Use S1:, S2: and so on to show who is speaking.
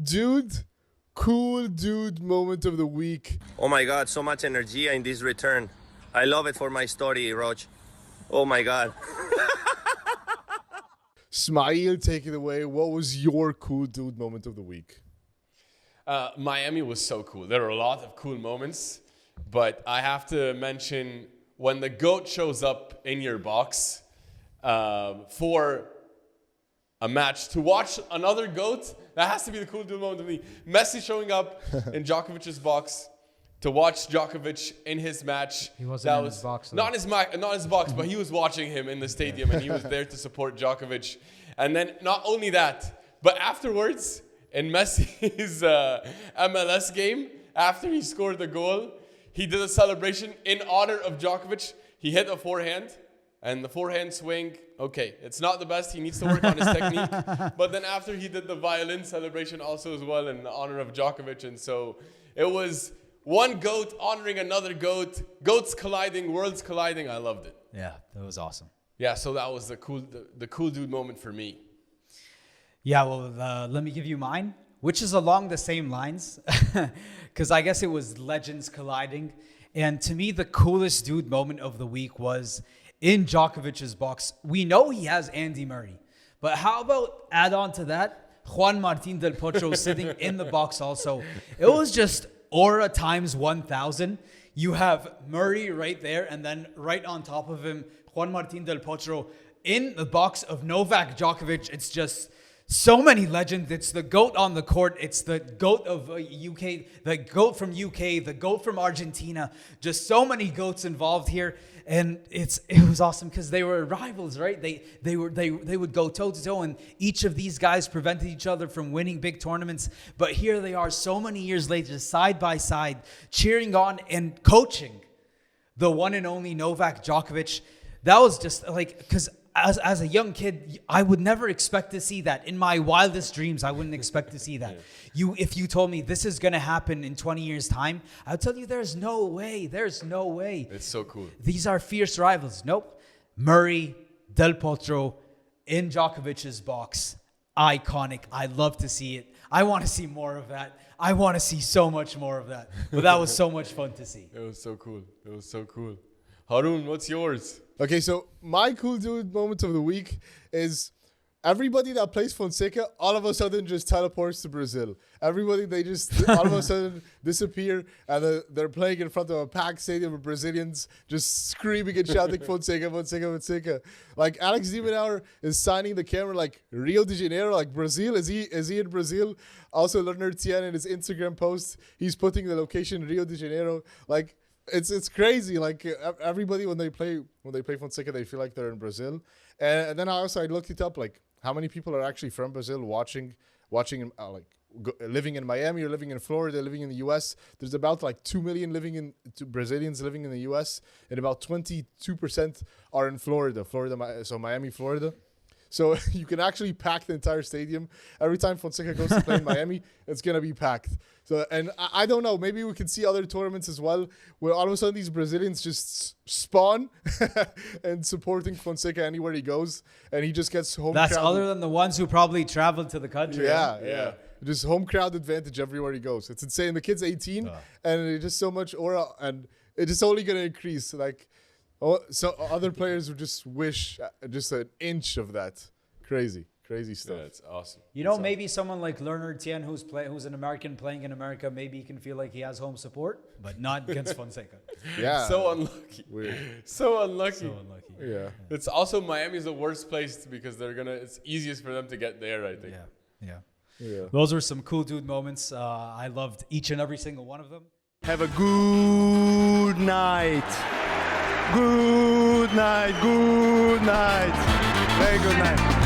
S1: Dude, cool dude moment of the week.
S2: Oh my God, so much energy in this return. I love it for my story, Roach. Oh my God.
S1: Smail, take it away. What was your cool dude moment of the week?
S3: Miami was so cool. There were a lot of cool moments, but I have to mention when the GOAT shows up in your box for a match to watch another GOAT. That has to be the cool dude moment of me. Messi showing up in Djokovic's box to watch Djokovic in his match.
S4: He wasn't in his box, though.
S3: Not in his box, but he was watching him in the stadium and he was there to support Djokovic. And then not only that, but afterwards in Messi's MLS game, after he scored the goal, he did a celebration in honor of Djokovic. He hit a forehand. And the forehand swing, okay, it's not the best. He needs to work on his technique. But then after he did the violin celebration also as well in honor of Djokovic. And so it was one GOAT honoring another GOAT. GOATs colliding, worlds colliding. I loved it.
S4: Yeah, that was awesome.
S3: Yeah, so that was the cool dude moment for me.
S4: Yeah, well, let me give you mine, which is along the same lines. Because I guess it was legends colliding. And to me, the coolest dude moment of the week was in Djokovic's box. We know he has Andy Murray, but how about add on to that, Juan Martín del Potro sitting in the box also. It was just aura times 1,000. You have Murray right there, and then right on top of him, Juan Martín del Potro in the box of Novak Djokovic. It's just so many legends. It's the GOAT on the court. It's the GOAT of UK, the GOAT from UK, the GOAT from Argentina. Just so many GOATs involved here. And it was awesome because they were rivals, right? They would go toe to toe, and each of these guys prevented each other from winning big tournaments. But here they are, so many years later, side by side, cheering on and coaching the one and only Novak Djokovic. That was just like, because as a young kid, I would never expect to see that. In my wildest dreams, I wouldn't expect to see that. If you told me this is going to happen in 20 years' time, I would tell you there's no way. There's no way.
S3: It's so cool.
S4: These are fierce rivals. Nope. Murray, Del Potro, in Djokovic's box. Iconic. I love to see it. I want to see more of that. I want to see so much more of that. But that was so much fun to see.
S3: It was so cool. It was so cool. Harun, what's yours?
S1: Okay, so my cool dude moment of the week is everybody that plays Fonseca all of a sudden just teleports to Brazil. Everybody, they just all of a sudden disappear, and they're playing in front of a packed stadium of Brazilians just screaming and shouting Fonseca, Fonseca, Fonseca. Like Alex Ziemenauer is signing the camera like Rio de Janeiro, like Brazil. Is he in Brazil? Also, Leonard Tien in his Instagram post, he's putting the location Rio de Janeiro. Like, it's crazy. Like everybody when they play Fonseca, they feel like they're in Brazil. And then I looked it up, like how many people are actually from Brazil watching living in Miami or living in Florida, living in the US. There's about like 2 million Brazilians living in the US, and about 22% are in Florida, so Miami, Florida. So you can actually pack the entire stadium. Every time Fonseca goes to play in Miami, it's going to be packed. So, and I don't know, maybe we can see other tournaments as well, where all of a sudden these Brazilians just spawn and supporting Fonseca anywhere he goes, and he just gets home
S4: That's
S1: crowd.
S4: other than the ones who probably traveled to the country.
S1: Yeah. Just home crowd advantage everywhere he goes. It's insane. The kid's 18, and it's just so much aura, and it's just only going to increase. Like, so other players would just wish just an inch of that. Crazy stuff.
S3: Yeah, it's awesome.
S4: You know, maybe someone like Leonard Tien, who's an American playing in America, maybe he can feel like he has home support, but not against Fonseca.
S1: Yeah.
S3: So unlucky.
S1: Weird.
S3: So unlucky.
S4: So unlucky.
S1: Yeah.
S3: It's also Miami's the worst place because it's easiest for them to get there, I think.
S1: Yeah.
S4: Those were some cool dude moments. I loved each and every single one of them.
S5: Have a good night. Good night. Good night. Very good night.